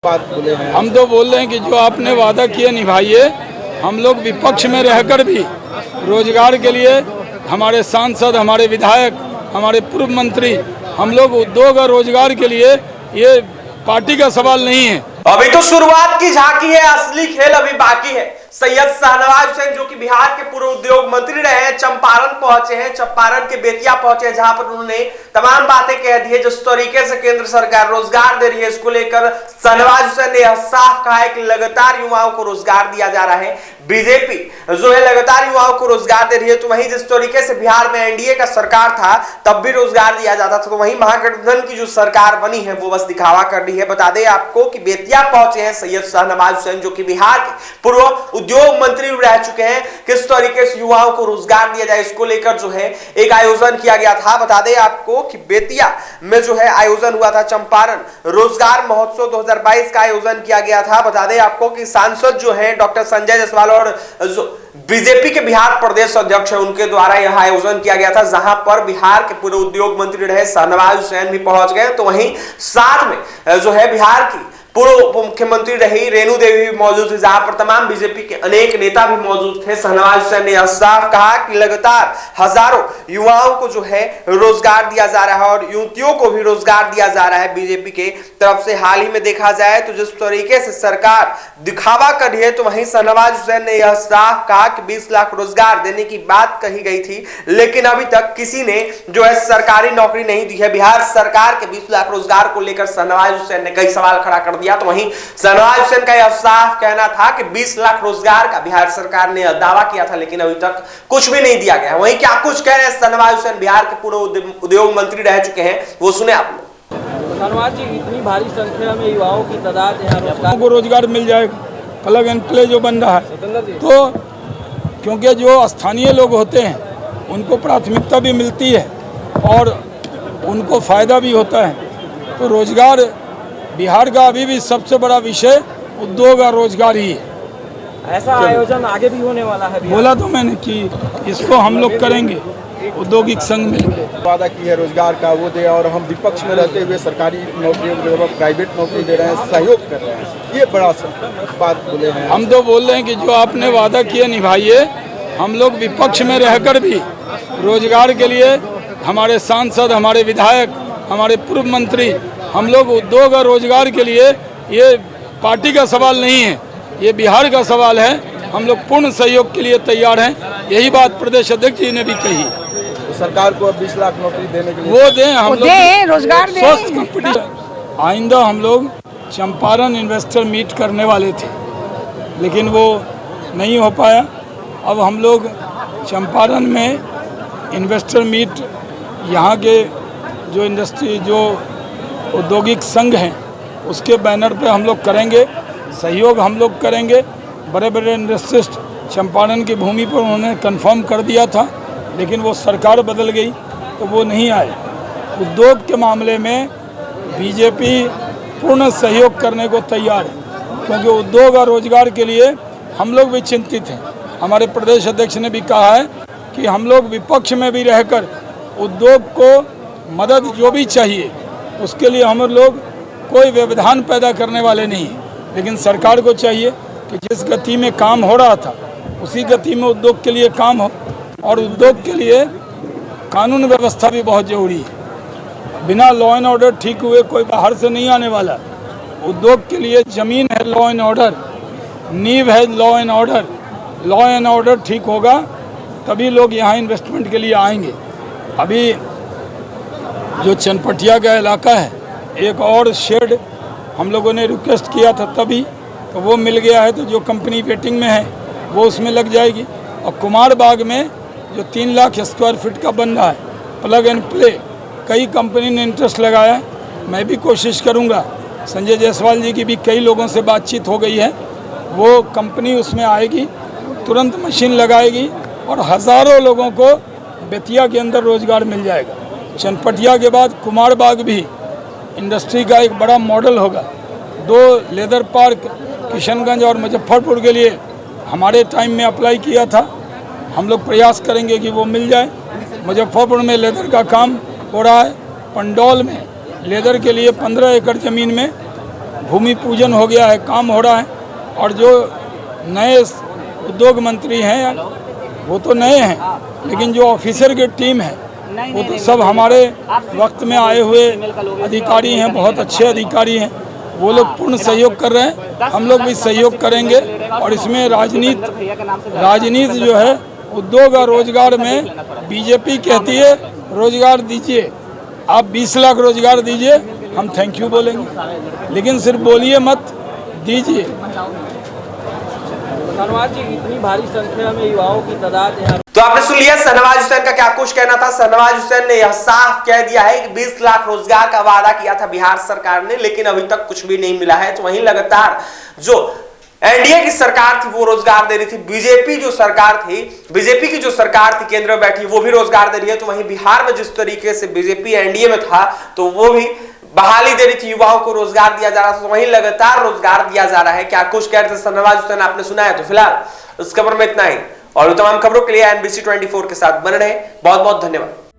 बात बोले हैं। हम तो बोल रहे हैं कि जो आपने वादा किया निभाइए। हम लोग विपक्ष में रहकर भी रोजगार के लिए हमारे सांसद, हमारे विधायक, हमारे पूर्व मंत्री, हम लोग उद्योग और रोजगार के लिए, ये पार्टी का सवाल नहीं है। अभी तो शुरुआत की झांकी है, असली खेल अभी बाकी है। सैयद शाहनवाज हुसैन जो कि बिहार के पूर्व उद्योग मंत्री रहे हैं, चंपारण पहुंचे हैं, चंपारण के बेतिया पहुंचे हैं, जहां पर उन्होंने तमाम बातें कह दी है। जिस तरीके से केंद्र सरकार रोजगार दे रही है, इसको लेकर शाहनवाज हुसैन ने साफ कहा है कि लगातार युवाओं को रोजगार दिया जा रहा है। बीजेपी जो है लगातार युवाओं को रोजगार दे रही है। तो वहीं जिस तरीके से बिहार में एनडीए का सरकार था तब भी रोजगार दिया जाता था, तो वहीं महागठबंधन की जो सरकार बनी है वो बस दिखावा कर रही है। बता दें आपको कि बेतिया पहुंचे हैं सैयद शाहनवाज हुसैन जो कि बिहार के पूर्व उद्योग मंत्री रह चुके हैं। किस तरीके से युवाओं को रोजगार दिया जाए, इसको लेकर जो है एक आयोजन किया गया था। बता दें आपको कि बेतिया में जो है आयोजन हुआ था, चंपारण रोजगार महोत्सव 2022 का आयोजन किया गया था। बता दें आपको कि सांसद जो है डॉक्टर संजय जायसवाल और जो बीजेपी के बिहार प्रदेश अध्यक्ष है उनके द्वारा यह आयोजन किया गया था, जहां पर बिहार के पूर्व उद्योग मंत्री रहे शाहनवाज हुसैन भी पहुंच गए। तो वहीं साथ में जो है बिहार की पूर्व मुख्यमंत्री रही रेणु देवी भी मौजूद थी, जहां पर तमाम बीजेपी के अनेक नेता भी मौजूद थे। शाहनवाज हुसैन ने साफ कहा कि लगातार हजारों युवाओं को जो है रोजगार दिया जा रहा है और युवतियों को भी रोजगार दिया जा रहा है बीजेपी के तरफ से। हाल ही में देखा जाए तो जिस तरीके से सरकार दिखावा कर रही है, तो वहीं शाहनवाज हुसैन ने यह साफ कहा कि 20 लाख रोजगार देने की बात कही गई थी, लेकिन अभी तक किसी ने जो है सरकारी नौकरी नहीं दी है। बिहार सरकार के 20 लाख रोजगार को लेकर शाहनवाज हुसैन ने कई सवाल खड़ा कर दिया। तो वहीं शाहनवाज हुसैन का यह साफ कहना था कि 20 लाख रोजगार का बिहार सरकार ने दावा किया था, लेकिन अभी तक कुछ भी नहीं दिया गया। वहीं क्या कुछ कह रहे हैं शाहनवाज हुसैन, बिहार के पूर्व उद्योग मंत्री रह चुके हैं, वो सुने आप लोग। शाहनवाज जी, इतनी भारी संख्या में युवाओं की तादाद यहाँ को रोजगार मिल जाएगा, प्लग एंड प्ले जो बन रहा है, तो क्योंकि जो स्थानीय लोग होते हैं उनको प्राथमिकता भी मिलती है और उनको फायदा भी होता है। तो रोजगार बिहार का अभी भी सबसे बड़ा विषय उद्योग और रोजगार ही है। ऐसा आयोजन आगे भी होने वाला है। बोला तो मैंने कि इसको हम लोग करेंगे, औद्योगिक संघ मिलकर वादा की है रोजगार का वो दे, और हम विपक्ष में रहते हुए सरकारी नौकरियों की जगह प्राइवेट नौकरी दे रहे हैं, सहयोग कर रहे हैं। ये बड़ा बात बोले हैं। हम तो बोल रहे हैं कि जो आपने वादा किया निभाइए। हम लोग विपक्ष में रहकर भी रोजगार के लिए हमारे सांसद, हमारे विधायक, हमारे पूर्व मंत्री, हम लोग उद्योग और रोजगार के लिए, ये पार्टी का सवाल नहीं है, ये बिहार का सवाल है। हम लोग पूर्ण सहयोग के लिए तैयार हैं। यही बात प्रदेश अध्यक्ष जी ने भी कही। तो सरकार को अब 20 लाख नौकरी देने के लिए वो दें, हम लोग रोजगार दें। स्वस्थ कंपटीशन। आइंदा हम लोग चंपारण इन्वेस्टर मीट करने वाले थे, लेकिन वो नहीं हो पाया। अब हम लोग चंपारण में इन्वेस्टर मीट, यहाँ के जो इंडस्ट्री, जो औद्योगिक संघ हैं, उसके बैनर पे हम लोग करेंगे, सहयोग हम लोग करेंगे। बड़े बड़े इंडस्ट्रिस्ट चंपारण की भूमि पर उन्होंने कंफर्म कर दिया था, लेकिन वो सरकार बदल गई तो वो नहीं आए। उद्योग के मामले में बीजेपी पूर्ण सहयोग करने को तैयार है, क्योंकि उद्योग और रोजगार के लिए हम लोग भी चिंतित हैं। हमारे प्रदेश अध्यक्ष ने भी कहा है कि हम लोग विपक्ष में भी रहकर उद्योग को मदद जो भी चाहिए उसके लिए हम लोग कोई व्यवधान पैदा करने वाले नहीं हैं। लेकिन सरकार को चाहिए कि जिस गति में काम हो रहा था उसी गति में उद्योग के लिए काम हो, और उद्योग के लिए कानून व्यवस्था भी बहुत ज़रूरी है। बिना लॉ एंड ऑर्डर ठीक हुए कोई बाहर से नहीं आने वाला। उद्योग के लिए ज़मीन है लॉ एंड ऑर्डर, नींव है law and order. Law and order ठीक होगा तभी लोग यहाँ इन्वेस्टमेंट के लिए आएंगे। अभी जो चनपटिया का इलाका है, एक और शेड हम लोगों ने रिक्वेस्ट किया था तभी, तो वो मिल गया है। तो जो कंपनी वेटिंग में है वो उसमें लग जाएगी। और कुमार बाग में जो 3 लाख स्क्वायर फीट का बन रहा है प्लग एंड प्ले, कई कंपनी ने इंटरेस्ट लगाया है। मैं भी कोशिश करूँगा, संजय जायसवाल जी की भी कई लोगों से बातचीत हो गई है, वो कंपनी उसमें आएगी, तुरंत मशीन लगाएगी और हज़ारों लोगों को बेतिया के अंदर रोज़गार मिल जाएगा। चनपटिया के बाद कुमार बाग भी इंडस्ट्री का एक बड़ा मॉडल होगा। 2 लेदर पार्क किशनगंज और मुजफ्फरपुर के लिए हमारे टाइम में अप्लाई किया था, हम लोग प्रयास करेंगे कि वो मिल जाए। मुजफ्फरपुर में लेदर का काम हो रहा है। पंडौल में लेदर के लिए 15 एकड़ ज़मीन में भूमि पूजन हो गया है, काम हो रहा है। और जो नए उद्योग मंत्री हैं वो तो नए हैं, लेकिन जो ऑफिसर की टीम है वो तो सब हमारे वक्त में आए हुए अधिकारी हैं, बहुत अच्छे अधिकारी हैं। वो लोग पूर्ण सहयोग कर रहे हैं, हम लोग भी सहयोग करेंगे। और इसमें राजनीति जो है उद्योग और रोजगार में बीजेपी कहती है रोजगार दीजिए, आप 20 लाख रोजगार दीजिए, हम थैंक यू बोलेंगे, लेकिन सिर्फ बोलिए मत, दीजिए। शाहनवाज जी, इतनी भारी संख्या में युवाओं की तादाद यहाँ। तो आपने सुन लिया शाहनवाज हुसैन का क्या कुछ कहना था। शाहनवाज हुसैन ने यह साफ कह दिया है कि 20 लाख रोजगार का वादा किया था बिहार सरकार ने, लेकिन अभी तक कुछ भी नहीं मिला है। तो वहीं लगातार जो एनडीए की सरकार थी वो रोजगार दे रही थी, बीजेपी जो सरकार थी, बीजेपी की जो सरकार थी केंद्र में बैठी वो भी रोजगार दे रही है। तो वहीं बिहार में जिस तरीके से बीजेपी एनडीए में था तो वो भी बहाली दे रही थी, युवाओं को रोजगार दिया जा रहा था। तो वहीं लगातार रोजगार दिया जा रहा है। क्या कुछ कह रहे थे शाहनवाज हुसैन आपने सुना है। तो फिलहाल इस खबर में इतना ही, और तमाम खबरों के लिए NBC 24 के साथ बने रहे। बहुत बहुत धन्यवाद।